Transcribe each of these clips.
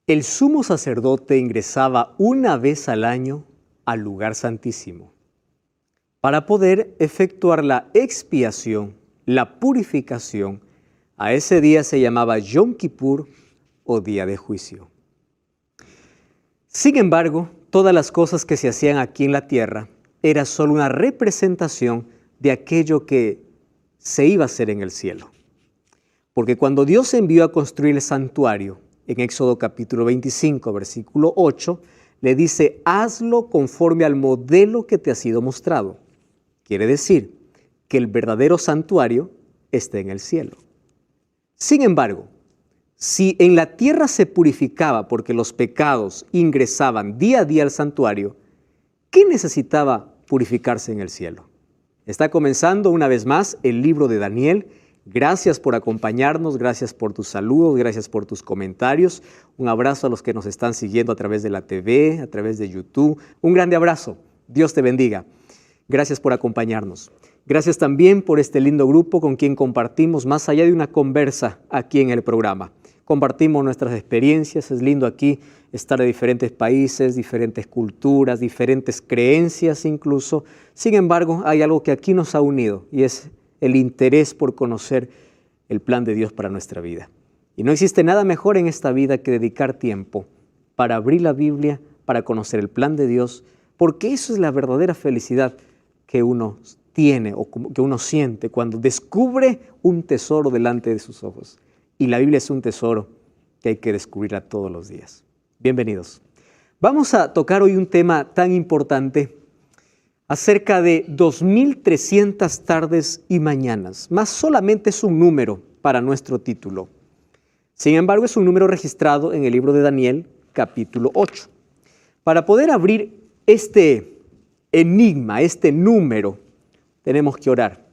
El sumo sacerdote ingresaba una vez al año al lugar santísimo para poder efectuar la expiación, la purificación. A ese día se llamaba Yom Kippur o día de juicio. Sin embargo, todas las cosas que se hacían aquí en la tierra era solo una representación de aquello que se iba a hacer en el cielo. Porque cuando Dios envió a construir el santuario, en Éxodo capítulo 25, versículo 8, le dice, hazlo conforme al modelo que te ha sido mostrado. Quiere decir que el verdadero santuario está en el cielo. Sin embargo, si en la tierra se purificaba porque los pecados ingresaban día a día al santuario, ¿qué necesitaba purificarse en el cielo? Está comenzando una vez más el libro de Daniel. Gracias por acompañarnos, gracias por tus saludos, gracias por tus comentarios. Un abrazo a los que nos están siguiendo a través de la TV, a través de YouTube. Un grande abrazo. Dios te bendiga. Gracias por acompañarnos. Gracias también por este lindo grupo con quien compartimos más allá de una conversa aquí en el programa. Compartimos nuestras experiencias. Es lindo aquí estar de diferentes países, diferentes culturas, diferentes creencias incluso. Sin embargo, hay algo que aquí nos ha unido y es el interés por conocer el plan de Dios para nuestra vida. Y no existe nada mejor en esta vida que dedicar tiempo para abrir la Biblia, para conocer el plan de Dios, porque eso es la verdadera felicidad que uno tiene o que uno siente cuando descubre un tesoro delante de sus ojos. Y la Biblia es un tesoro que hay que descubrirla todos los días. Bienvenidos. Vamos a tocar hoy un tema tan importante acerca de 2.300 tardes y mañanas, más solamente es un número para nuestro título. Sin embargo, es un número registrado en el libro de Daniel, capítulo 8. Para poder abrir este enigma, este número, tenemos que orar.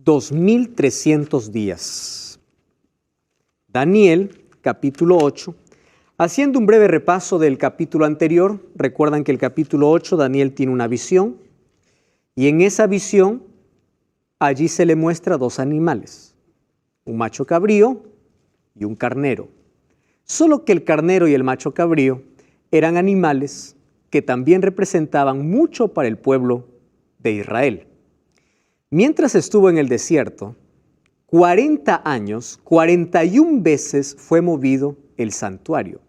2.300 días. Daniel, capítulo 8. Haciendo un breve repaso del capítulo anterior, recuerdan que el capítulo 8, Daniel tiene una visión. Y en esa visión, allí se le muestra dos animales, un macho cabrío y un carnero. Solo que el carnero y el macho cabrío eran animales que también representaban mucho para el pueblo de Israel. Mientras estuvo en el desierto, 40 años, 41 veces fue movido el santuario.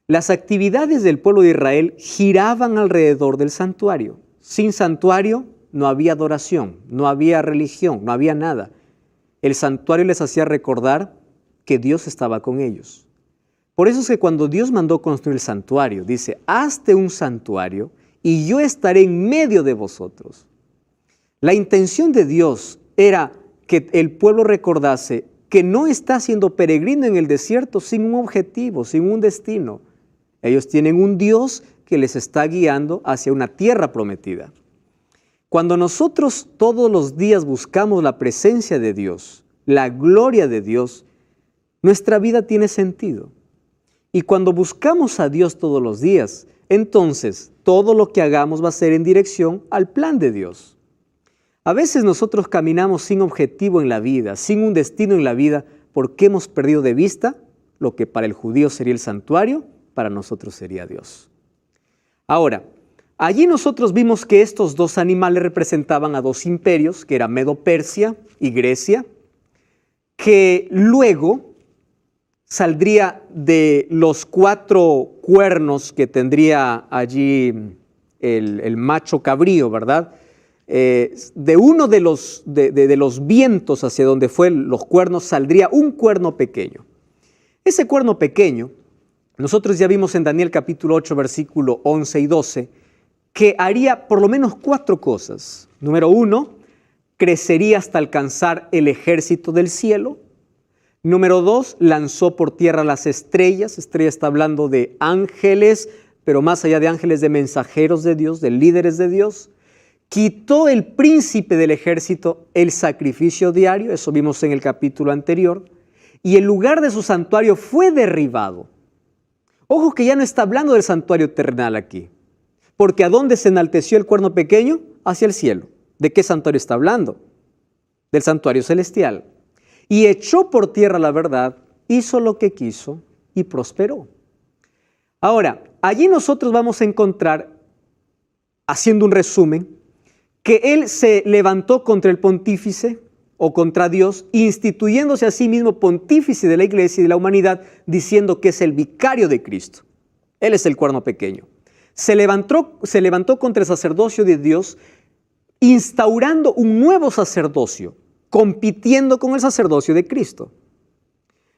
Las actividades del pueblo de Israel giraban alrededor del santuario. Sin santuario no había adoración, no había religión, no había nada. El santuario les hacía recordar que Dios estaba con ellos. Por eso es que cuando Dios mandó construir el santuario, dice, hazte un santuario y yo estaré en medio de vosotros. La intención de Dios era que el pueblo recordase que no está siendo peregrino en el desierto sin un objetivo, sin un destino. Ellos tienen un Dios que les está guiando hacia una tierra prometida. Cuando nosotros todos los días buscamos la presencia de Dios, la gloria de Dios, nuestra vida tiene sentido. Y cuando buscamos a Dios todos los días, entonces todo lo que hagamos va a ser en dirección al plan de Dios. A veces nosotros caminamos sin objetivo en la vida, sin un destino en la vida, porque hemos perdido de vista lo que para el judío sería el santuario, para nosotros sería Dios. Ahora, allí nosotros vimos que estos dos animales representaban a dos imperios, que era Medo-Persia y Grecia, que luego saldría de los 4 cuernos que tendría allí el macho cabrío, ¿verdad? De uno de los vientos hacia donde fue los cuernos saldría un cuerno pequeño. Ese cuerno pequeño, nosotros ya vimos en Daniel capítulo 8, versículo 11 y 12, que haría por lo menos 4 cosas. Número 1, crecería hasta alcanzar el ejército del cielo. Número 2, lanzó por tierra las estrellas. Estrella está hablando de ángeles, pero más allá de ángeles, de mensajeros de Dios, de líderes de Dios. Quitó el príncipe del ejército el sacrificio diario, eso vimos en el capítulo anterior, y el lugar de su santuario fue derribado. Ojo que ya no está hablando del santuario terrenal aquí, porque ¿a dónde se enalteció el cuerno pequeño? Hacia el cielo. ¿De qué santuario está hablando? Del santuario celestial. Y echó por tierra la verdad, hizo lo que quiso y prosperó. Ahora, allí nosotros vamos a encontrar, haciendo un resumen, que él se levantó contra el pontífice o contra Dios, instituyéndose a sí mismo pontífice de la iglesia y de la humanidad, diciendo que es el vicario de Cristo. Él es el cuerno pequeño. Se levantó contra el sacerdocio de Dios, instaurando un nuevo sacerdocio, compitiendo con el sacerdocio de Cristo.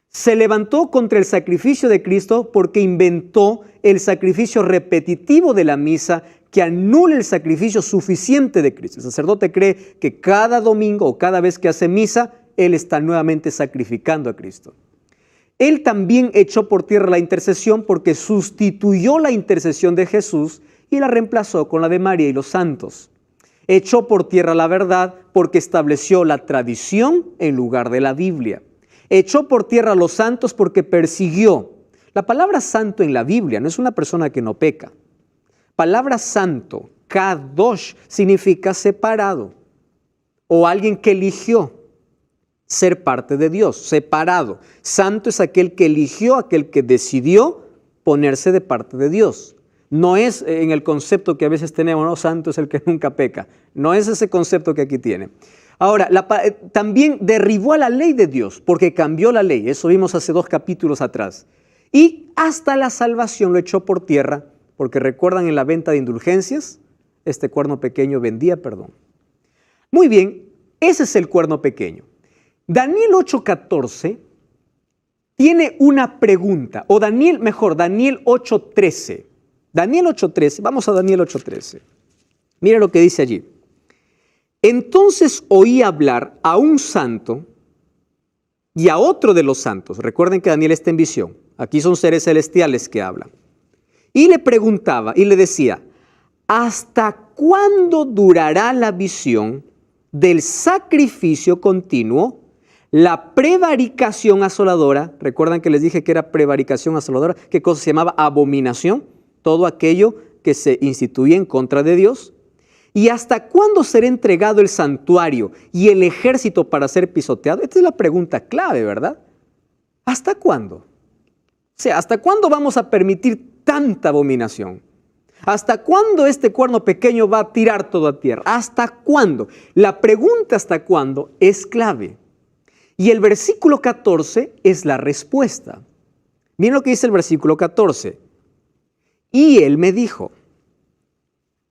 Se levantó contra el sacrificio de Cristo porque inventó el sacrificio repetitivo de la misa que anula el sacrificio suficiente de Cristo. El sacerdote cree que cada domingo o cada vez que hace misa, él está nuevamente sacrificando a Cristo. Él también echó por tierra la intercesión porque sustituyó la intercesión de Jesús y la reemplazó con la de María y los santos. Echó por tierra la verdad porque estableció la tradición en lugar de la Biblia. Echó por tierra a los santos porque persiguió. La palabra santo en la Biblia no es una persona que no peca. Palabra santo, kadosh, significa separado o alguien que eligió ser parte de Dios, separado. Santo es aquel que eligió, aquel que decidió ponerse de parte de Dios. No es en el concepto que a veces tenemos, no, santo es el que nunca peca. No es ese concepto que aquí tiene. Ahora, también derribó a la ley de Dios porque cambió la ley. Eso vimos hace 2 capítulos atrás. Y hasta la salvación lo echó por tierra porque recuerdan en la venta de indulgencias, este cuerno pequeño vendía perdón. Muy bien, ese es el cuerno pequeño. Daniel 8:14 tiene una pregunta, o Daniel 8:13. Daniel 8:13, vamos a Daniel 8:13. Mira lo que dice allí. Entonces oí hablar a un santo y a otro de los santos. Recuerden que Daniel está en visión. Aquí son seres celestiales que hablan. Y le preguntaba y le decía, ¿hasta cuándo durará la visión del sacrificio continuo, la prevaricación asoladora? Recuerdan que les dije que era prevaricación asoladora. ¿Qué cosa se llamaba? Abominación. Todo aquello que se instituye en contra de Dios. ¿Y hasta cuándo será entregado el santuario y el ejército para ser pisoteado? Esta es la pregunta clave, ¿verdad? ¿Hasta cuándo? O sea, ¿hasta cuándo vamos a permitir tanta abominación? ¿Hasta cuándo este cuerno pequeño va a tirar todo a tierra? ¿Hasta cuándo? La pregunta ¿hasta cuándo? Es clave. Y el versículo 14 es la respuesta. Miren lo que dice el versículo 14. Y él me dijo,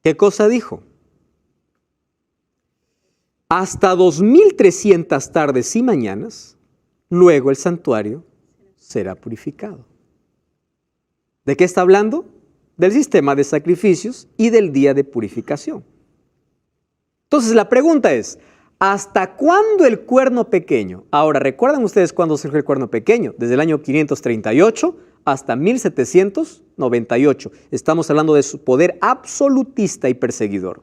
¿qué cosa dijo? Hasta 2300 tardes y mañanas, luego el santuario será purificado. ¿De qué está hablando? Del sistema de sacrificios y del día de purificación. Entonces la pregunta es, ¿hasta cuándo el cuerno pequeño? Ahora, ¿recuerdan ustedes cuándo surgió el cuerno pequeño? Desde el año 538 hasta 1798. Estamos hablando de su poder absolutista y perseguidor.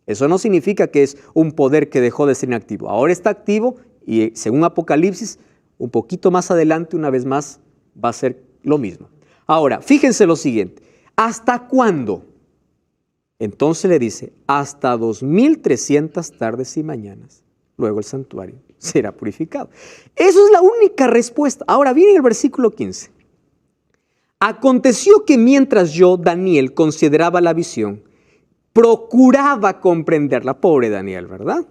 Eso no significa que es un poder que dejó de ser inactivo. Ahora está activo y según Apocalipsis, un poquito más adelante, una vez más, va a ser lo mismo. Ahora, fíjense lo siguiente. ¿Hasta cuándo? Entonces le dice, hasta 2300 tardes y mañanas. Luego el santuario será purificado. Eso es la única respuesta. Ahora viene el versículo 15. Aconteció que mientras yo, Daniel, consideraba la visión, procuraba comprenderla. Pobre Daniel, ¿verdad?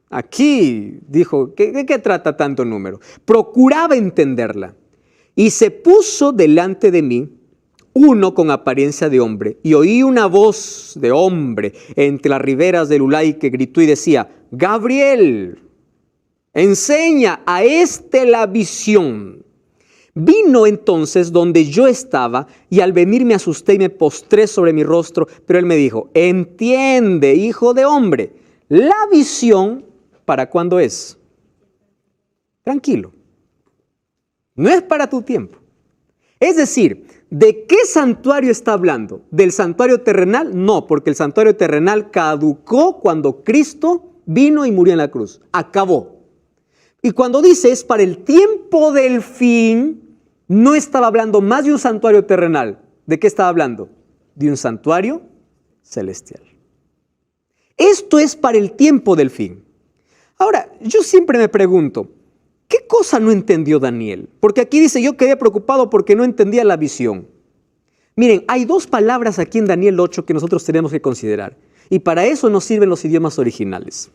Aquí dijo, ¿de qué trata tanto número? Procuraba entenderla. Y se puso delante de mí uno con apariencia de hombre, y oí una voz de hombre entre las riberas del Ulai que gritó y decía, Gabriel, enseña a este la visión. Vino entonces donde yo estaba, y al venir me asusté y me postré sobre mi rostro, pero él me dijo, entiende, hijo de hombre, la visión, ¿para cuándo es? Tranquilo, no es para tu tiempo. Es decir, ¿de qué santuario está hablando? ¿Del santuario terrenal? No, porque el santuario terrenal caducó cuando Cristo vino y murió en la cruz. Acabó. Y cuando dice es para el tiempo del fin, no estaba hablando más de un santuario terrenal. ¿De qué estaba hablando? De un santuario celestial. Esto es para el tiempo del fin. Ahora, yo siempre me pregunto, ¿qué cosa no entendió Daniel? Porque aquí dice, yo quedé preocupado porque no entendía la visión. Miren, hay dos palabras aquí en Daniel 8 que nosotros tenemos que considerar. Y para eso nos sirven los idiomas originales.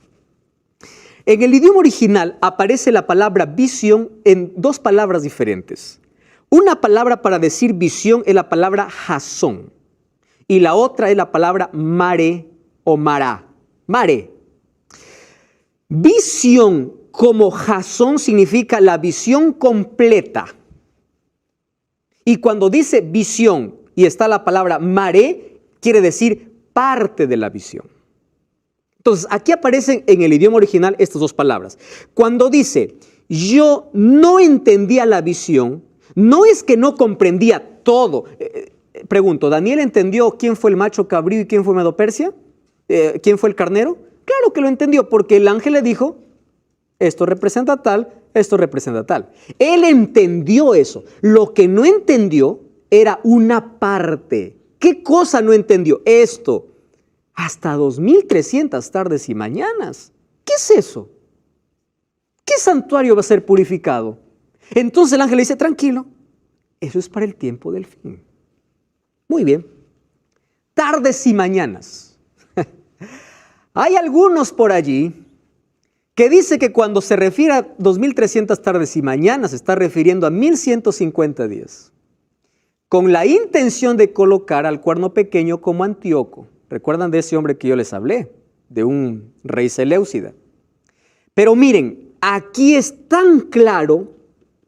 En el idioma original aparece la palabra visión en dos palabras diferentes. Una palabra para decir visión es la palabra jasón. Y la otra es la palabra mare o mará. Mare. Visión como jasón significa la visión completa. Y cuando dice visión y está la palabra mare, quiere decir parte de la visión. Entonces, aquí aparecen en el idioma original estas dos palabras. Cuando dice, yo no entendía la visión, no es que no comprendía todo. Pregunto, ¿Daniel entendió quién fue el macho cabrío y quién fue Medo-Persia? ¿Quién fue el carnero? Claro que lo entendió, porque el ángel le dijo, esto representa tal, esto representa tal. Él entendió eso. Lo que no entendió era una parte. ¿Qué cosa no entendió? Esto. Hasta 2300 tardes y mañanas. ¿Qué es eso? ¿Qué santuario va a ser purificado? Entonces el ángel le dice, tranquilo, eso es para el tiempo del fin. Muy bien. Tardes y mañanas. Hay algunos por allí que dice que cuando se refiere a 2300 tardes y mañanas se está refiriendo a 1150 días, con la intención de colocar al cuerno pequeño como Antíoco. ¿Recuerdan de ese hombre que yo les hablé? De un rey Seleucida. Pero miren, aquí es tan claro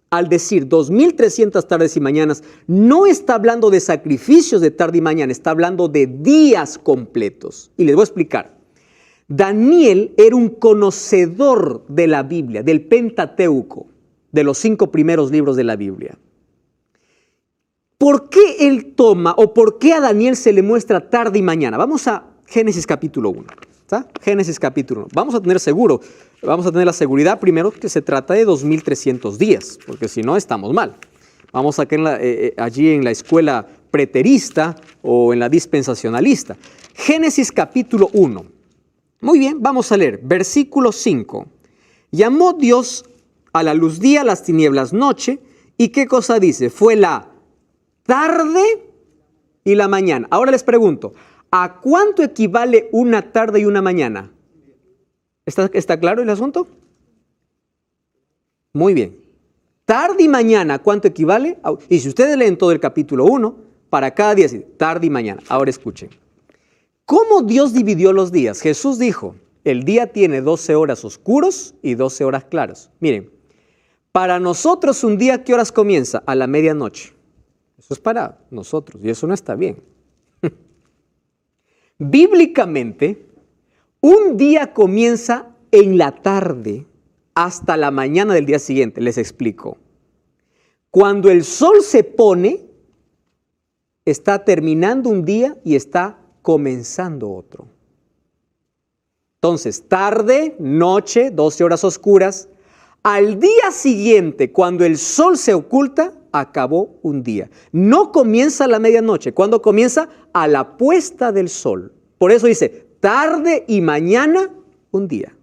al decir 2300 tardes y mañanas, no está hablando de sacrificios de tarde y mañana, está hablando de días completos. Y les voy a explicar. Daniel era un conocedor de la Biblia, del Pentateuco, de los 5 primeros libros de la Biblia. ¿Por qué él toma o por qué a Daniel se le muestra tarde y mañana? Vamos a Génesis capítulo 1. ¿Está? Génesis capítulo 1. Vamos a tener la seguridad primero que se trata de 2300 días, porque si no estamos mal. Vamos a caer allí en la escuela preterista o en la dispensacionalista. Génesis capítulo 1. Muy bien, vamos a leer, versículo 5. Llamó Dios a la luz día, a las tinieblas noche, ¿y qué cosa dice? Fue la tarde y la mañana. Ahora les pregunto, ¿a cuánto equivale una tarde y una mañana? ¿Está claro el asunto? Muy bien. Tarde y mañana, ¿cuánto equivale? Y si ustedes leen todo el capítulo 1, para cada día, tarde y mañana. Ahora escuchen. ¿Cómo Dios dividió los días? Jesús dijo, el día tiene 12 horas oscuros y 12 horas claras. Miren, para nosotros un día, ¿qué horas comienza? A la medianoche. Eso es para nosotros y eso no está bien. Bíblicamente, un día comienza en la tarde hasta la mañana del día siguiente. Les explico. Cuando el sol se pone, está terminando un día y está comenzando otro. Entonces, tarde, noche, 12 horas oscuras. Al día siguiente, cuando el sol se oculta, acabó un día. No comienza a la medianoche. ¿Cuándo comienza? A la puesta del sol. Por eso dice, tarde y mañana, un día.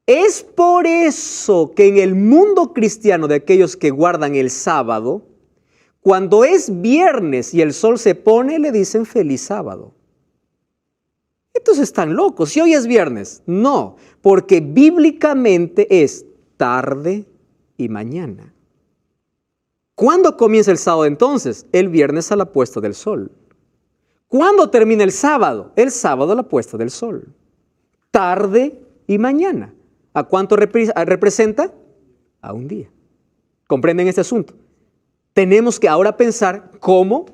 Es por eso que en el mundo cristiano de aquellos que guardan el sábado, cuando es viernes y el sol se pone, le dicen feliz sábado. Entonces están locos. Si hoy es viernes, no, porque bíblicamente es tarde y mañana. ¿Cuándo comienza el sábado entonces? El viernes a la puesta del sol. ¿Cuándo termina el sábado? El sábado a la puesta del sol. Tarde y mañana. ¿A cuánto representa? A un día. ¿Comprenden este asunto? Tenemos que ahora pensar cómo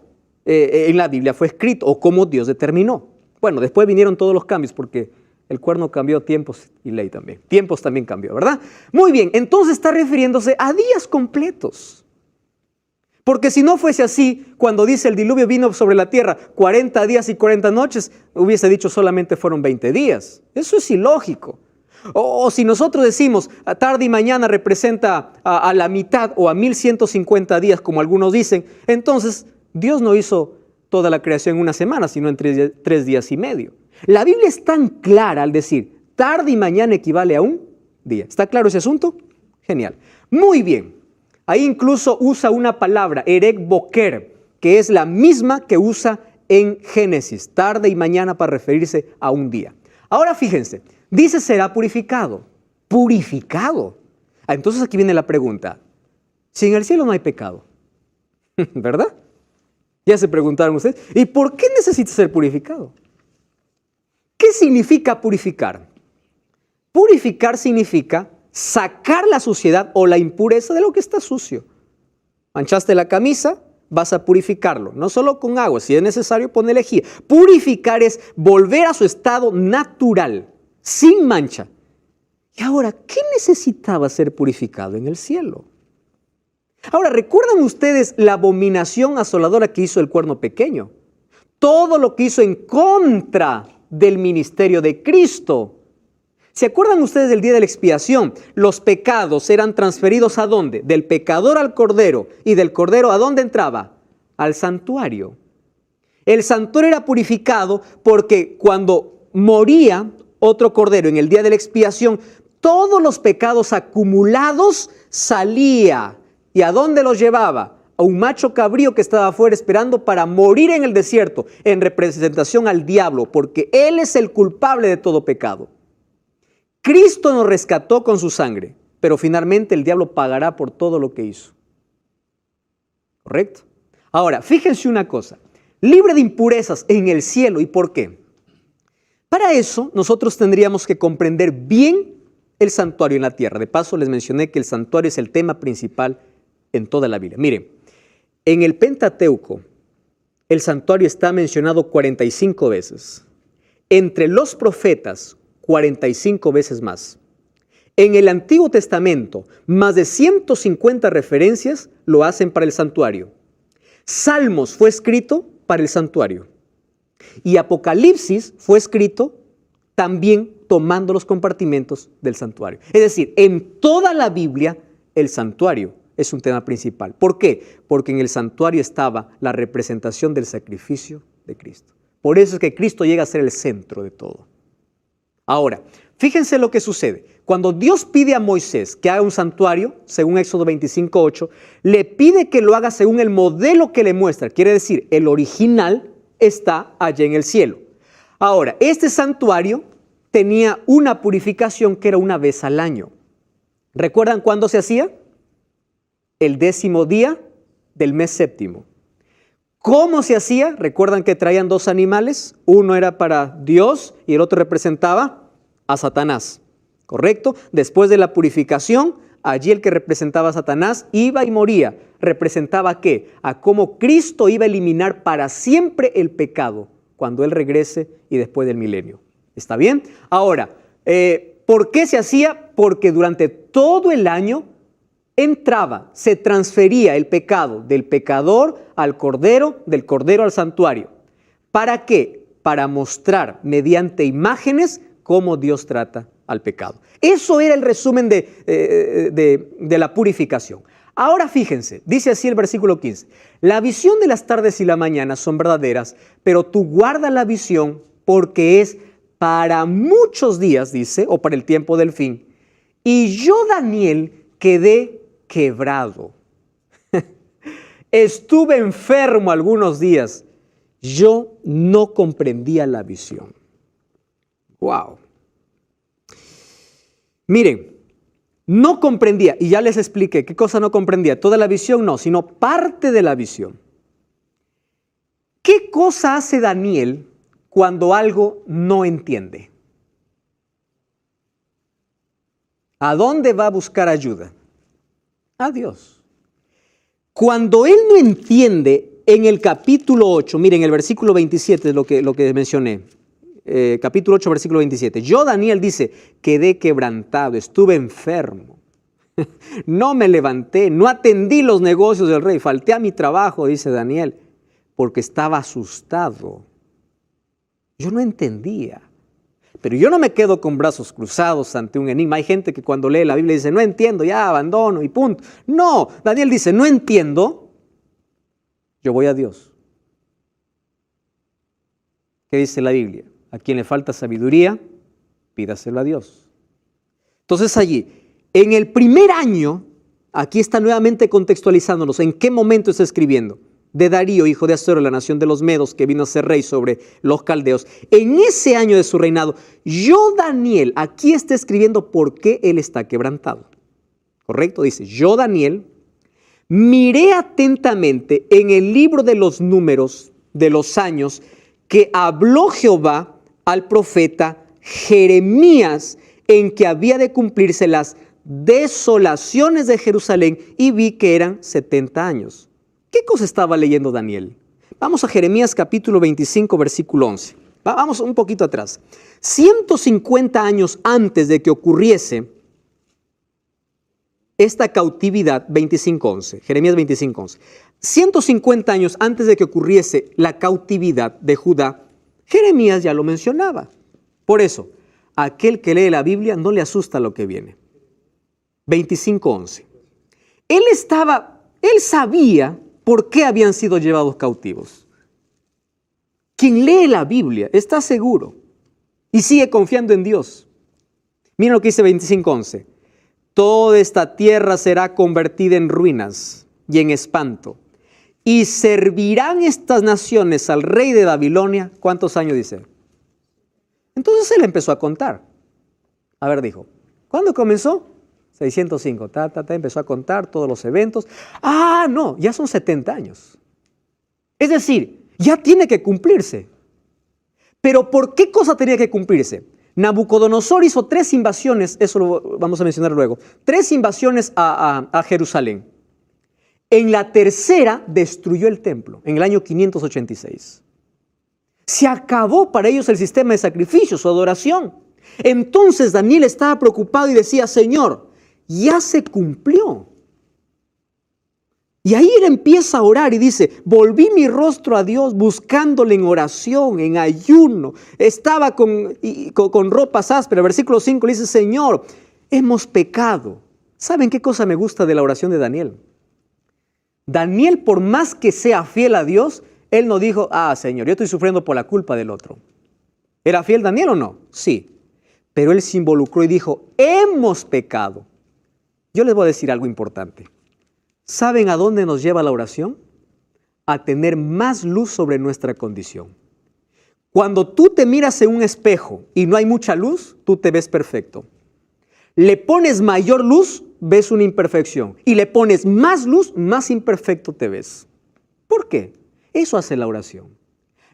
en la Biblia fue escrito o cómo Dios determinó. Bueno, después vinieron todos los cambios porque el cuerno cambió tiempos y ley también. Tiempos también cambió, ¿verdad? Muy bien, entonces está refiriéndose a días completos. Porque si no fuese así, cuando dice el diluvio vino sobre la tierra 40 días y 40 noches, hubiese dicho solamente fueron 20 días. Eso es ilógico. O si nosotros decimos tarde y mañana representa a la mitad o a 1150 días, como algunos dicen, entonces Dios no hizo toda la creación en una semana, sino en 3 días y medio. La Biblia es tan clara al decir tarde y mañana equivale a un día. ¿Está claro ese asunto? Genial. Muy bien. Ahí incluso usa una palabra, erek boker, que es la misma que usa en Génesis, tarde y mañana para referirse a un día. Ahora fíjense, dice será purificado. Purificado. Entonces aquí viene la pregunta. Si en el cielo no hay pecado, ¿verdad? Ya se preguntaron ustedes, ¿y por qué necesita ser purificado? ¿Qué significa purificar? Purificar significa sacar la suciedad o la impureza de lo que está sucio. Manchaste la camisa, vas a purificarlo, no solo con agua, si es necesario pon lejía. Purificar es volver a su estado natural, sin mancha. Y ahora, ¿qué necesitaba ser purificado en el cielo? Ahora, ¿recuerdan ustedes la abominación asoladora que hizo el cuerno pequeño? Todo lo que hizo en contra del ministerio de Cristo. ¿Se acuerdan ustedes del día de la expiación? Los pecados eran transferidos ¿a dónde? Del pecador al cordero. ¿Y del cordero a dónde entraba? Al santuario. El santuario era purificado porque cuando moría otro cordero en el día de la expiación, todos los pecados acumulados salía. ¿Y a dónde los llevaba? A un macho cabrío que estaba afuera esperando para morir en el desierto, en representación al diablo, porque él es el culpable de todo pecado. Cristo nos rescató con su sangre, pero finalmente el diablo pagará por todo lo que hizo. ¿Correcto? Ahora, fíjense una cosa, libre de impurezas en el cielo. ¿Y por qué? Para eso nosotros tendríamos que comprender bien el santuario en la tierra. De paso les mencioné que el santuario es el tema principal en toda la Biblia. Miren, en el Pentateuco el santuario está mencionado 45 veces. Entre los profetas, 45 veces más. En el Antiguo Testamento, más de 150 referencias lo hacen para el santuario. Salmos fue escrito para el santuario. Y Apocalipsis fue escrito también tomando los compartimentos del santuario. Es decir, en toda la Biblia, el santuario es un tema principal. ¿Por qué? Porque en el santuario estaba la representación del sacrificio de Cristo. Por eso es que Cristo llega a ser el centro de todo. Ahora, fíjense lo que sucede. Cuando Dios pide a Moisés que haga un santuario, según Éxodo 25:8, le pide que lo haga según el modelo que le muestra. Quiere decir, el original está allá en el cielo. Ahora, este santuario tenía una purificación que era una vez al año. ¿Recuerdan cuándo se hacía? El 10º día del mes séptimo. ¿Cómo se hacía? ¿Recuerdan que traían dos animales? Uno era para Dios y el otro representaba a Satanás. ¿Correcto? Después de la purificación, allí el que representaba a Satanás iba y moría. ¿Representaba a qué? A cómo Cristo iba a eliminar para siempre el pecado cuando Él regrese y después del milenio. ¿Está bien? Ahora, ¿por qué se hacía? Porque durante todo el año entraba, se transfería el pecado del pecador al cordero, del cordero al santuario. ¿Para qué? Para mostrar mediante imágenes cómo Dios trata al pecado. Eso era el resumen de la purificación. Ahora fíjense, dice así el versículo 15. La visión de las tardes y la mañana son verdaderas, pero tú guarda la visión porque es para muchos días, dice, o para el tiempo del fin. Y yo, Daniel, quedé quebrado. Estuve enfermo algunos días. Yo no comprendía la visión. Wow. Miren, no comprendía, y ya les expliqué qué cosa no comprendía. Toda la visión no, sino parte de la visión. ¿Qué cosa hace Daniel cuando algo no entiende? ¿A dónde va a buscar ayuda? A Dios. Cuando él no entiende, en el capítulo 8, miren, el versículo 27 es lo que mencioné. Capítulo 8, versículo 27. Yo, Daniel, dice, quedé quebrantado, estuve enfermo. No me levanté, no atendí los negocios del rey, falté a mi trabajo, dice Daniel, porque estaba asustado. Yo no entendía. Pero yo no me quedo con brazos cruzados ante un enigma. Hay gente que cuando lee la Biblia dice, no entiendo, ya abandono y punto. No, Daniel dice, no entiendo, yo voy a Dios. ¿Qué dice la Biblia? A quien le falta sabiduría, pídaselo a Dios. Entonces allí, en el primer año, aquí está nuevamente contextualizándonos, ¿en qué momento está escribiendo? de Darío, hijo de Azuero, la nación de los Medos, que vino a ser rey sobre los caldeos, en ese año de su reinado, yo, Daniel, aquí está escribiendo por qué él está quebrantado. ¿Correcto? Dice, yo, Daniel, miré atentamente en el libro de los números de los años que habló Jehová al profeta Jeremías, en que había de cumplirse las desolaciones de Jerusalén, y vi que eran 70 años. ¿Qué cosa estaba leyendo Daniel? Vamos a Jeremías capítulo 25, versículo 11. Vamos un poquito atrás. 150 años antes de que ocurriese esta cautividad, 25:11, Jeremías 25:11. 150 años antes de que ocurriese la cautividad de Judá, Jeremías ya lo mencionaba. Por eso, a aquel que lee la Biblia no le asusta lo que viene. 25:11. Él sabía por qué habían sido llevados cautivos. Quien lee la Biblia está seguro y sigue confiando en Dios. Miren lo que dice 25:11. Toda esta tierra será convertida en ruinas y en espanto, y servirán estas naciones al rey de Babilonia. ¿Cuántos años dice? Entonces él empezó a contar. A ver, dijo, ¿cuándo comenzó? 605, empezó a contar todos los eventos. Ah, no, ya son 70 años. Es decir, ya tiene que cumplirse. Pero ¿por qué cosa tenía que cumplirse? Nabucodonosor hizo 3 invasiones, eso lo vamos a mencionar luego, 3 invasiones a Jerusalén. En la tercera destruyó el templo, en el año 586. Se acabó para ellos el sistema de sacrificios o adoración. Entonces Daniel estaba preocupado y decía, Señor, ya se cumplió. Y ahí él empieza a orar y dice, volví mi rostro a Dios buscándole en oración, en ayuno. Estaba con ropas ásperas. Versículo 5 le dice, Señor, hemos pecado. ¿Saben qué cosa me gusta de la oración de Daniel? Daniel, por más que sea fiel a Dios, él no dijo, Señor, yo estoy sufriendo por la culpa del otro. ¿Era fiel Daniel o no? Sí. Pero él se involucró y dijo, hemos pecado. Yo les voy a decir algo importante. ¿Saben a dónde nos lleva la oración? A tener más luz sobre nuestra condición. Cuando tú te miras en un espejo y no hay mucha luz, tú te ves perfecto. Le pones mayor luz, ves una imperfección. Y le pones más luz, más imperfecto te ves. ¿Por qué? Eso hace la oración.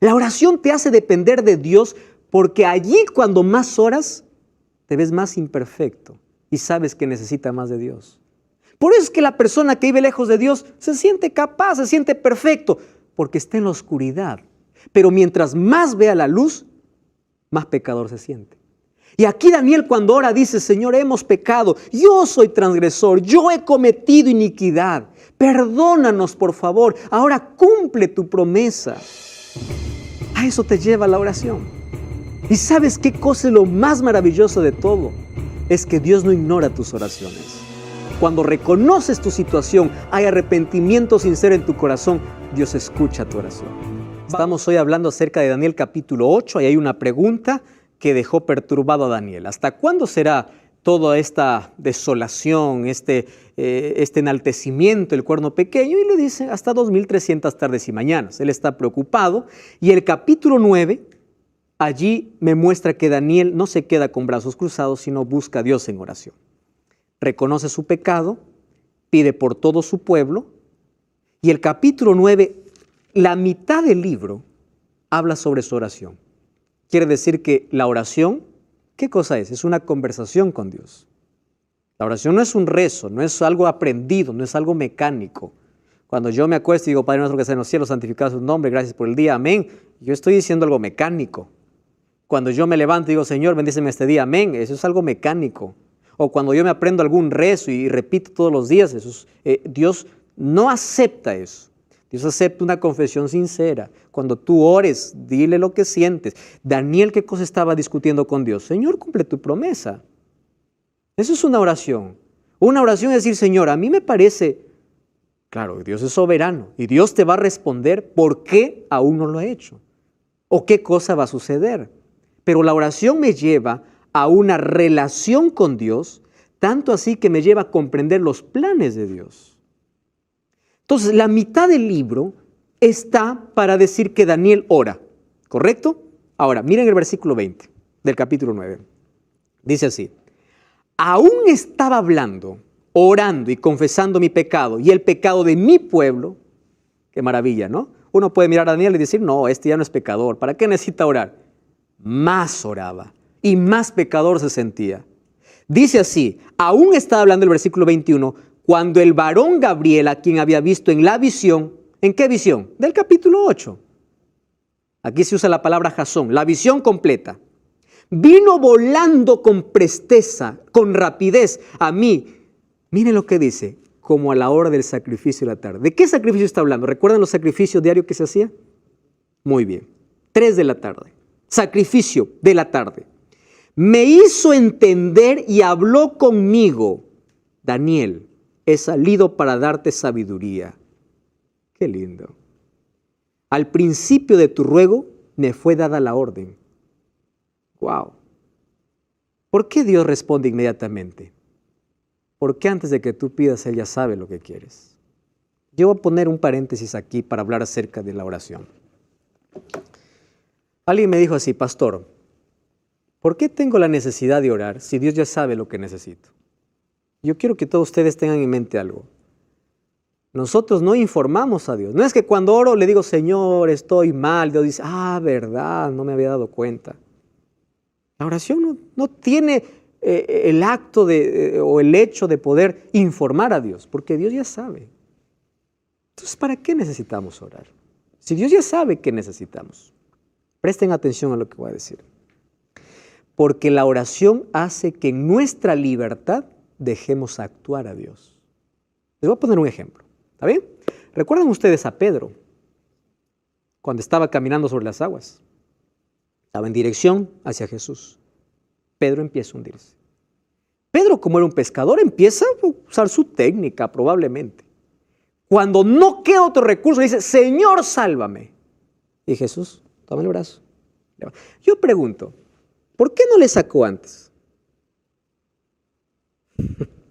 La oración te hace depender de Dios, porque allí cuando más oras, te ves más imperfecto y sabes que necesita más de Dios. Por eso es que la persona que vive lejos de Dios se siente capaz, se siente perfecto, porque está en la oscuridad. Pero mientras más vea la luz, más pecador se siente. Y aquí Daniel cuando ora dice, Señor, hemos pecado, yo soy transgresor, yo he cometido iniquidad. Perdónanos, por favor, ahora cumple tu promesa. A eso te lleva la oración. ¿Y sabes qué cosa es lo más maravilloso de todo? Es que Dios no ignora tus oraciones. Cuando reconoces tu situación, hay arrepentimiento sincero en tu corazón, Dios escucha tu oración. Estamos hoy hablando acerca de Daniel capítulo 8 y hay una pregunta que dejó perturbado a Daniel. ¿Hasta cuándo será toda esta desolación, este enaltecimiento, el cuerno pequeño? Y le dice, hasta 2300 tardes y mañanas. Él está preocupado y el capítulo 9, allí me muestra que Daniel no se queda con brazos cruzados, sino busca a Dios en oración. Reconoce su pecado, pide por todo su pueblo, y el capítulo 9, la mitad del libro, habla sobre su oración. Quiere decir que la oración, ¿qué cosa es? Es una conversación con Dios. La oración no es un rezo, no es algo aprendido, no es algo mecánico. Cuando yo me acuesto y digo, Padre nuestro que estás en los cielos, santificado sea tu nombre, gracias por el día, amén. Yo estoy diciendo algo mecánico. Cuando yo me levanto y digo, Señor, bendíceme este día, amén. Eso es algo mecánico. O cuando yo me aprendo algún rezo y repito todos los días, Dios no acepta eso. Dios acepta una confesión sincera. Cuando tú ores, dile lo que sientes. Daniel, ¿qué cosa estaba discutiendo con Dios? Señor, cumple tu promesa. Eso es una oración. Una oración es decir, Señor, a mí me parece, claro, Dios es soberano y Dios te va a responder por qué aún no lo ha hecho o qué cosa va a suceder. Pero la oración me lleva a una relación con Dios, tanto así que me lleva a comprender los planes de Dios. Entonces, la mitad del libro está para decir que Daniel ora, ¿correcto? Ahora, miren el versículo 20 del capítulo 9. Dice así: aún estaba hablando, orando y confesando mi pecado y el pecado de mi pueblo. Qué maravilla, ¿no? Uno puede mirar a Daniel y decir, no, este ya no es pecador, ¿para qué necesita orar? Más oraba y más pecador se sentía. Dice así, aún estaba hablando el versículo 21, cuando el varón Gabriel, a quien había visto en la visión, ¿en qué visión? Del capítulo 8. Aquí se usa la palabra jasón, la visión completa. Vino volando con presteza, con rapidez a mí. Miren lo que dice, como a la hora del sacrificio de la tarde. ¿De qué sacrificio está hablando? ¿Recuerdan los sacrificios diarios que se hacía? Muy bien. 3 de la tarde. Sacrificio de la tarde. Me hizo entender y habló conmigo. Daniel, he salido para darte sabiduría. Qué lindo. Al principio de tu ruego me fue dada la orden. Wow. ¿Por qué Dios responde inmediatamente? Porque antes de que tú pidas, Él ya sabe lo que quieres. Yo voy a poner un paréntesis aquí para hablar acerca de la oración. Alguien me dijo así, pastor, ¿por qué tengo la necesidad de orar si Dios ya sabe lo que necesito? Yo quiero que todos ustedes tengan en mente algo. Nosotros no informamos a Dios. No es que cuando oro le digo, Señor, estoy mal. Dios dice, verdad, no me había dado cuenta. La oración no tiene el acto o el hecho de poder informar a Dios, porque Dios ya sabe. Entonces, ¿para qué necesitamos orar? Si Dios ya sabe qué necesitamos. Presten atención a lo que voy a decir. Porque la oración hace que en nuestra libertad dejemos actuar a Dios. Les voy a poner un ejemplo. ¿Está bien? ¿Recuerdan ustedes a Pedro cuando estaba caminando sobre las aguas? Estaba en dirección hacia Jesús. Pedro empieza a hundirse. Pedro, como era un pescador, empieza a usar su técnica probablemente. Cuando no queda otro recurso, dice, Señor, sálvame. Y Jesús, toma el brazo. Yo pregunto, ¿por qué no le sacó antes?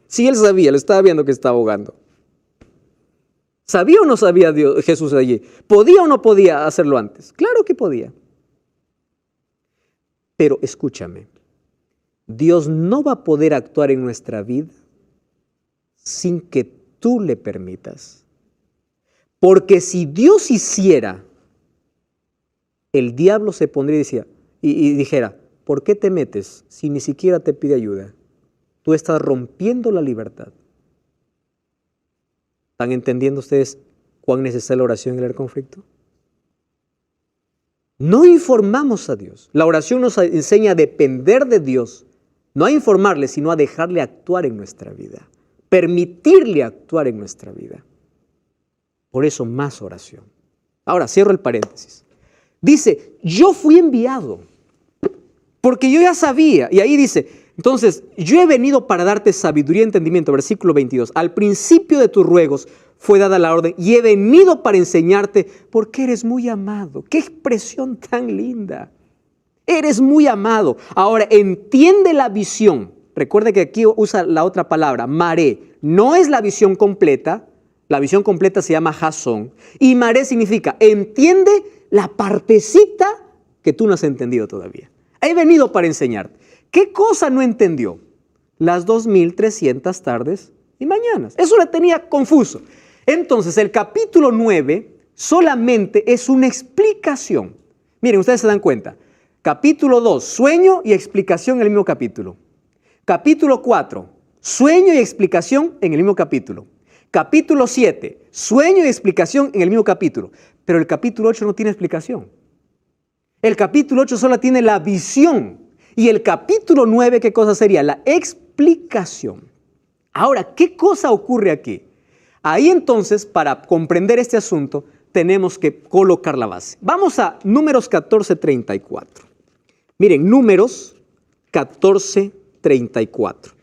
Si él sabía, le estaba viendo que estaba ahogando. ¿Sabía o no sabía Jesús allí? ¿Podía o no podía hacerlo antes? Claro que podía. Pero escúchame, Dios no va a poder actuar en nuestra vida sin que tú le permitas. Porque si Dios hiciera, el diablo se pondría y dijera, ¿por qué te metes si ni siquiera te pide ayuda? Tú estás rompiendo la libertad. ¿Están entendiendo ustedes cuán necesaria la oración en el conflicto? No informamos a Dios. La oración nos enseña a depender de Dios, no a informarle, sino a dejarle actuar en nuestra vida, permitirle actuar en nuestra vida. Por eso más oración. Ahora cierro el paréntesis. Dice, yo fui enviado, porque yo ya sabía, y ahí dice, entonces, yo he venido para darte sabiduría y entendimiento, versículo 22, al principio de tus ruegos fue dada la orden, y he venido para enseñarte, porque eres muy amado. ¡Qué expresión tan linda! Eres muy amado. Ahora, entiende la visión. Recuerda que aquí usa la otra palabra, maré. No es la visión completa. La visión completa se llama jasón. Y maré significa, entiende la partecita que tú no has entendido todavía. He venido para enseñarte. ¿Qué cosa no entendió? Las 2300 tardes y mañanas. Eso le tenía confuso. Entonces, el capítulo 9 solamente es una explicación. Miren, ustedes se dan cuenta. Capítulo 2, sueño y explicación en el mismo capítulo. Capítulo 4, sueño y explicación en el mismo capítulo. Capítulo 7, sueño y explicación en el mismo capítulo. Pero el capítulo 8 no tiene explicación. El capítulo 8 solo tiene la visión. Y el capítulo 9, ¿qué cosa sería? La explicación. Ahora, ¿qué cosa ocurre aquí? Ahí entonces, para comprender este asunto, tenemos que colocar la base. Vamos a Números 14:34. Miren, Números 14:34.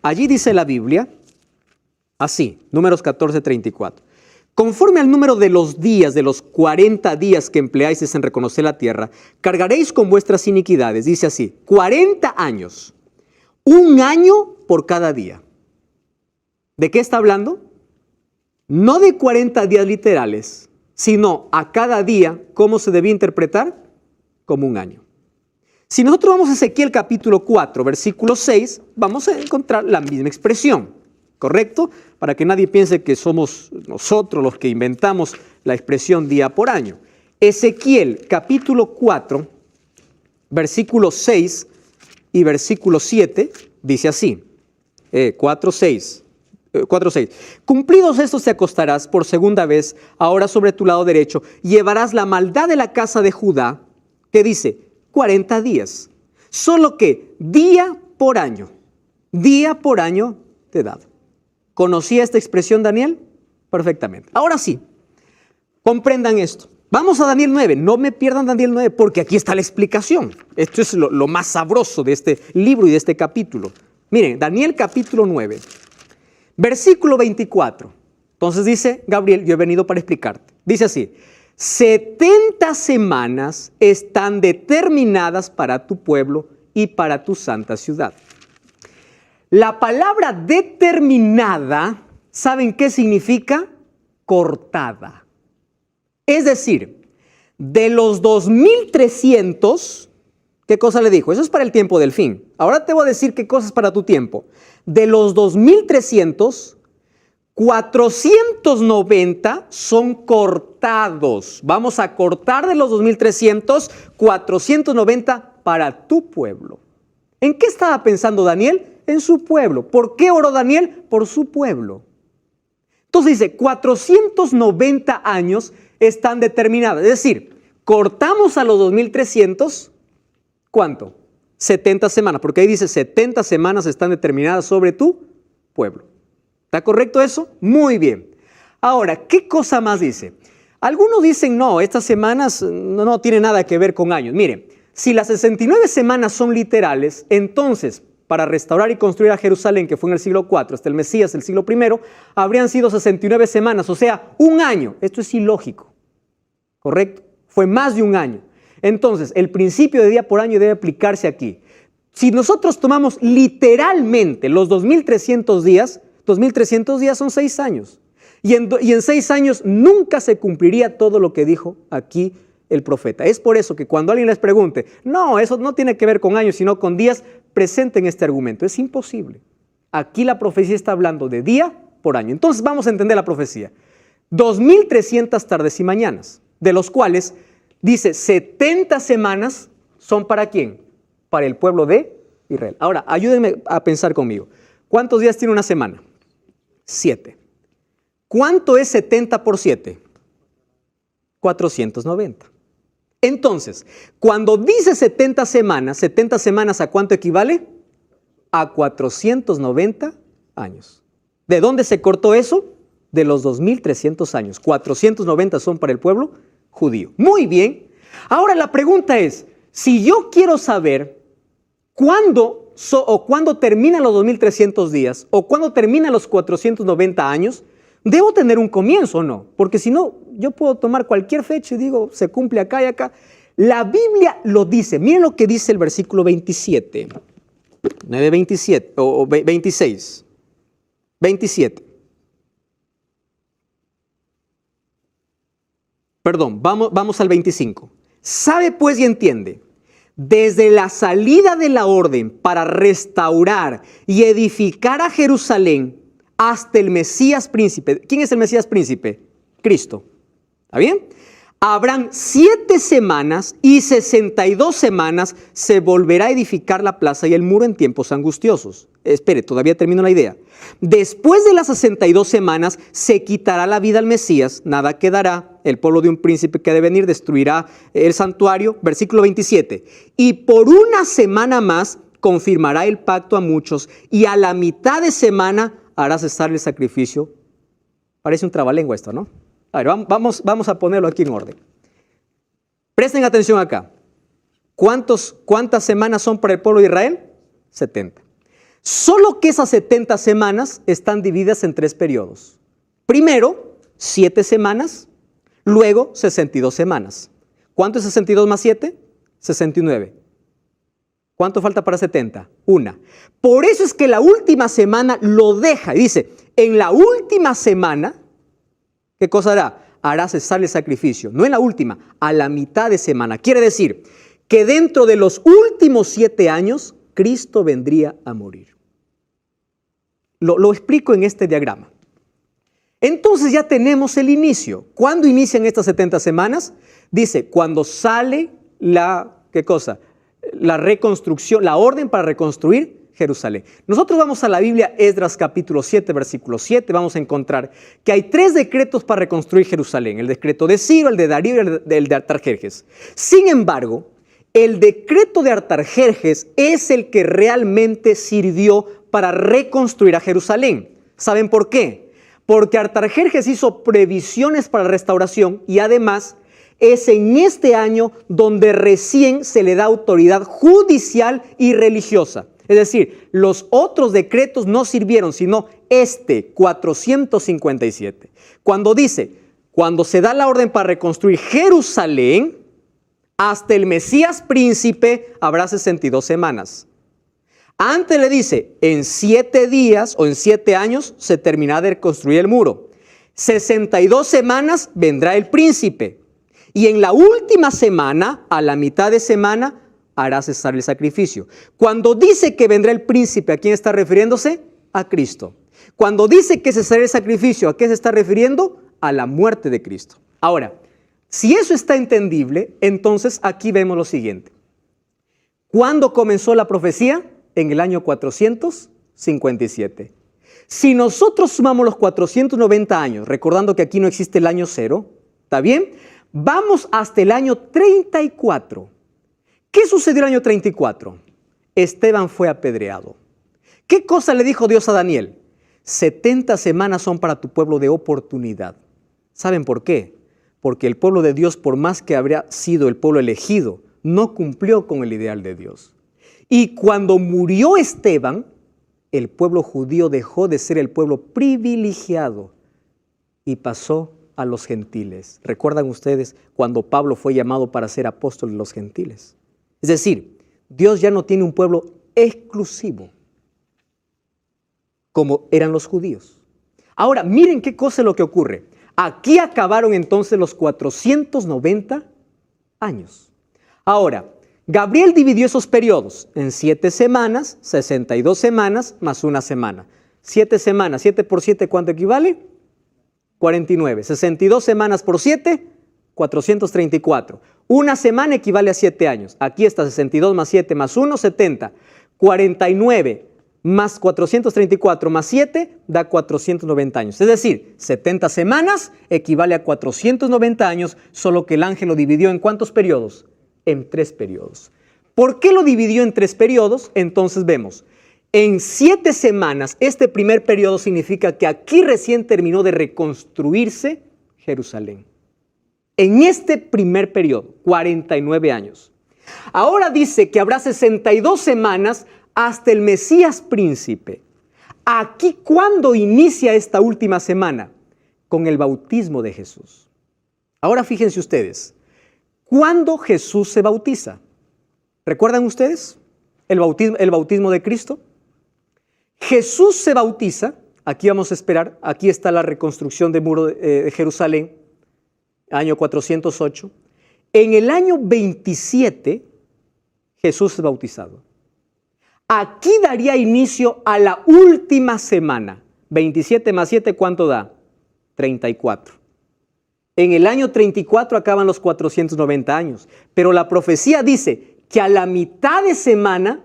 Allí dice la Biblia, así, Números 14:34. Conforme al número de los días, de los 40 días que empleáis en reconocer la tierra, cargaréis con vuestras iniquidades. Dice así, 40 años, un año por cada día. ¿De qué está hablando? No de 40 días literales, sino a cada día, ¿cómo se debía interpretar? Como un año. Si nosotros vamos a Ezequiel capítulo 4, versículo 6, vamos a encontrar la misma expresión, ¿correcto? Para que nadie piense que somos nosotros los que inventamos la expresión día por año. Ezequiel capítulo 4, versículo 6 y versículo 7, dice así, 4:6. Cumplidos estos te acostarás por segunda vez, ahora sobre tu lado derecho, llevarás la maldad de la casa de Judá, que dice 40 días, solo que día por año te he dado. ¿Conocía esta expresión Daniel? Perfectamente. Ahora sí, comprendan esto. Vamos a Daniel 9, no me pierdan Daniel 9 porque aquí está la explicación. Esto es lo más sabroso de este libro y de este capítulo. Miren, Daniel capítulo 9. Versículo 24. Entonces dice Gabriel, yo he venido para explicarte. Dice así, 70 semanas están determinadas para tu pueblo y para tu santa ciudad. La palabra determinada, ¿saben qué significa? Cortada. Es decir, de los 2300, ¿qué cosa le dijo? Eso es para el tiempo del fin. Ahora te voy a decir qué cosa es para tu tiempo. De los 2300, 490 son cortados. Vamos a cortar de los 2300, 490 para tu pueblo. ¿En qué estaba pensando Daniel? En su pueblo. ¿Por qué oró Daniel? Por su pueblo. Entonces dice, 490 años están determinados. Es decir, cortamos a los 2300, ¿cuánto? 70 semanas, porque ahí dice 70 semanas están determinadas sobre tu pueblo. ¿Está correcto eso? Muy bien. Ahora, ¿qué cosa más dice? Algunos dicen, no, estas semanas no tienen nada que ver con años. Miren, si las 69 semanas son literales, entonces, para restaurar y construir a Jerusalén, que fue en el siglo IV, hasta el Mesías, el siglo I, habrían sido 69 semanas, o sea, un año. Esto es ilógico, ¿correcto? Fue más de un año. Entonces, el principio de día por año debe aplicarse aquí. Si nosotros tomamos literalmente los 2300 días, 2300 días son 6 años. Y en 6 años nunca se cumpliría todo lo que dijo aquí el profeta. Es por eso que cuando alguien les pregunte, no, eso no tiene que ver con años, sino con días, presenten este argumento. Es imposible. Aquí la profecía está hablando de día por año. Entonces vamos a entender la profecía. 2300 tardes y mañanas, de los cuales dice 70 semanas son ¿para quién? Para el pueblo de Israel. Ahora, ayúdenme a pensar conmigo. ¿Cuántos días tiene una semana? 7. ¿Cuánto es 70 por 7? 490. Entonces, cuando dice 70 semanas ¿a cuánto equivale? A 490 años. ¿De dónde se cortó eso? De los 2300 años. 490 son para el pueblo judío. Muy bien. Ahora la pregunta es, si yo quiero saber cuándo terminan los 2300 días o cuándo terminan los 490 años, debo tener un comienzo, ¿o no? Porque si no, yo puedo tomar cualquier fecha y digo, se cumple acá y acá. La Biblia lo dice. Miren lo que dice el versículo 27. 9:27 o 26. 27. Perdón, vamos al 25. Sabe pues y entiende, desde la salida de la orden para restaurar y edificar a Jerusalén hasta el Mesías príncipe. ¿Quién es el Mesías príncipe? Cristo. ¿Está bien? Habrán 7 semanas y 62 semanas se volverá a edificar la plaza y el muro en tiempos angustiosos. Espere, todavía termino la idea. Después de las 62 semanas se quitará la vida al Mesías, nada quedará, el pueblo de un príncipe que ha de venir destruirá el santuario. Versículo 27. Y por una semana más confirmará el pacto a muchos y a la mitad de semana hará cesar el sacrificio. Parece un trabalengua esto, ¿no? A ver, vamos a ponerlo aquí en orden. Presten atención acá. ¿Cuántas semanas son para el pueblo de Israel? 70. Solo que esas 70 semanas están divididas en 3 periodos. Primero, 7 semanas, luego 62 semanas. ¿Cuánto es 62 más 7? 69. ¿Cuánto falta para 70? 1. Por eso es que la última semana lo deja y dice, en la última semana, ¿qué cosa hará? hará cesar el sacrificio. No en la última, a la mitad de semana. Quiere decir que dentro de los últimos 7 años, Cristo vendría a morir. Lo explico en este diagrama. Entonces ya tenemos el inicio. ¿Cuándo inician estas 70 semanas? Dice, cuando sale ¿qué cosa? La reconstrucción, la orden para reconstruir Jerusalén. Nosotros vamos a la Biblia, Esdras capítulo 7, versículo 7, vamos a encontrar que hay 3 decretos para reconstruir Jerusalén. El decreto de Ciro, el de Darío y el de Artajerjes. Sin embargo, el decreto de Artajerjes es el que realmente sirvió para reconstruir a Jerusalén. ¿Saben por qué? Porque Artajerjes hizo previsiones para la restauración y además es en este año donde recién se le da autoridad judicial y religiosa. Es decir, los otros decretos no sirvieron, sino 457. Cuando dice, cuando se da la orden para reconstruir Jerusalén, hasta el Mesías príncipe habrá 62 semanas. Antes le dice, en 7 días o en 7 años se terminará de reconstruir el muro. 62 semanas vendrá el príncipe. Y en la última semana, a la mitad de semana, hará cesar el sacrificio. Cuando dice que vendrá el príncipe, ¿a quién está refiriéndose? A Cristo. Cuando dice que cesará el sacrificio, ¿a qué se está refiriendo? A la muerte de Cristo. Ahora, si eso está entendible, entonces aquí vemos lo siguiente. ¿Cuándo comenzó la profecía? En el año 457. Si nosotros sumamos los 490 años, recordando que aquí no existe el año 0, ¿está bien? Vamos hasta el año 34. ¿Qué sucedió el año 34? Esteban fue apedreado. ¿Qué cosa le dijo Dios a Daniel? 70 semanas son para tu pueblo de oportunidad. ¿Saben por qué? Porque el pueblo de Dios, por más que habría sido el pueblo elegido, no cumplió con el ideal de Dios. Y cuando murió Esteban, el pueblo judío dejó de ser el pueblo privilegiado y pasó a los gentiles. ¿Recuerdan ustedes cuando Pablo fue llamado para ser apóstol de los gentiles? Es decir, Dios ya no tiene un pueblo exclusivo como eran los judíos. Ahora, miren qué cosa es lo que ocurre. Aquí acabaron entonces los 490 años. Ahora, Gabriel dividió esos periodos en 7 semanas, 62 semanas, más 1 semana. 7 semanas, 7 por 7, ¿cuánto equivale? 49. 62 semanas por 7, 434. Una semana equivale a 7 años. Aquí está 62 más 7 más 1, 70. 49 más 434 más 7 da 490 años. Es decir, 70 semanas equivale a 490 años, solo que el ángel lo dividió ¿en cuántos periodos? En 3 periodos. ¿Por qué lo dividió en 3 periodos? Entonces vemos, en 7 semanas, este primer periodo significa que aquí recién terminó de reconstruirse Jerusalén. En este primer periodo, 49 años. Ahora dice que habrá 62 semanas hasta el Mesías príncipe. Aquí, ¿cuándo inicia esta última semana? Con el bautismo de Jesús. Ahora fíjense ustedes. ¿Cuándo Jesús se bautiza? ¿Recuerdan ustedes el bautismo de Cristo? Jesús se bautiza, aquí vamos a esperar, aquí está la reconstrucción del muro de Jerusalén, año 408. En el año 27, Jesús es bautizado. Aquí daría inicio a la última semana. 27 más 7, ¿cuánto da? 34. En el año 34 acaban los 490 años. Pero la profecía dice que a la mitad de semana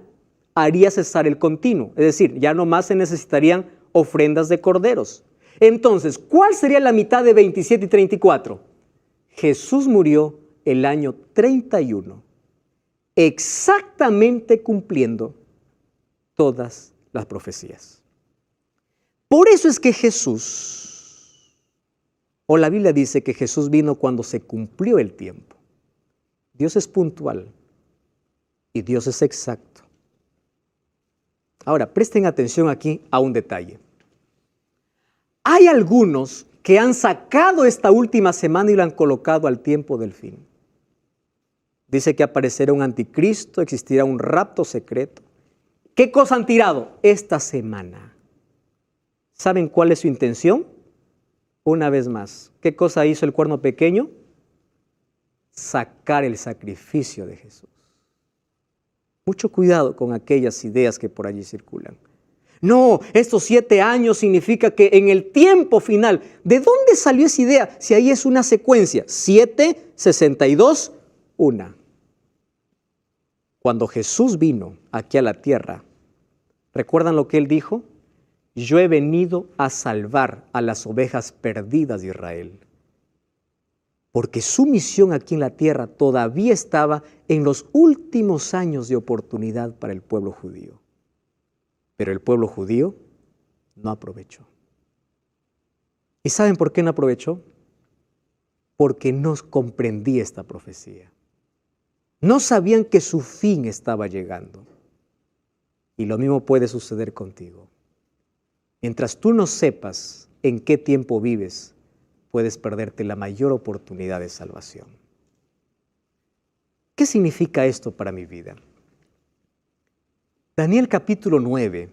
haría cesar el continuo. Es decir, ya no más se necesitarían ofrendas de corderos. Entonces, ¿cuál sería la mitad de 27 y 34? Jesús murió el año 31, exactamente cumpliendo todas las profecías. Por eso es que Jesús, o la Biblia dice que Jesús vino cuando se cumplió el tiempo. Dios es puntual y Dios es exacto. Ahora, presten atención aquí a un detalle. Hay algunos que han sacado esta última semana y lo han colocado al tiempo del fin. Dice que aparecerá un anticristo, existirá un rapto secreto. ¿Qué cosa han tirado? Esta semana. ¿Saben cuál es su intención? Una vez más, ¿qué cosa hizo el cuerno pequeño? Sacar el sacrificio de Jesús. Mucho cuidado con aquellas ideas que por allí circulan. No, estos 7 años significa que en el tiempo final, ¿de dónde salió esa idea? Si ahí es una secuencia, 7, 62, 1. Cuando Jesús vino aquí a la tierra, ¿recuerdan lo que Él dijo? Yo he venido a salvar a las ovejas perdidas de Israel. Porque su misión aquí en la tierra todavía estaba en los últimos años de oportunidad para el pueblo judío. Pero el pueblo judío no aprovechó. ¿Y saben por qué no aprovechó? Porque no comprendía esta profecía. No sabían que su fin estaba llegando. Y lo mismo puede suceder contigo. Mientras tú no sepas en qué tiempo vives, puedes perderte la mayor oportunidad de salvación. ¿Qué significa esto para mi vida? Daniel capítulo 9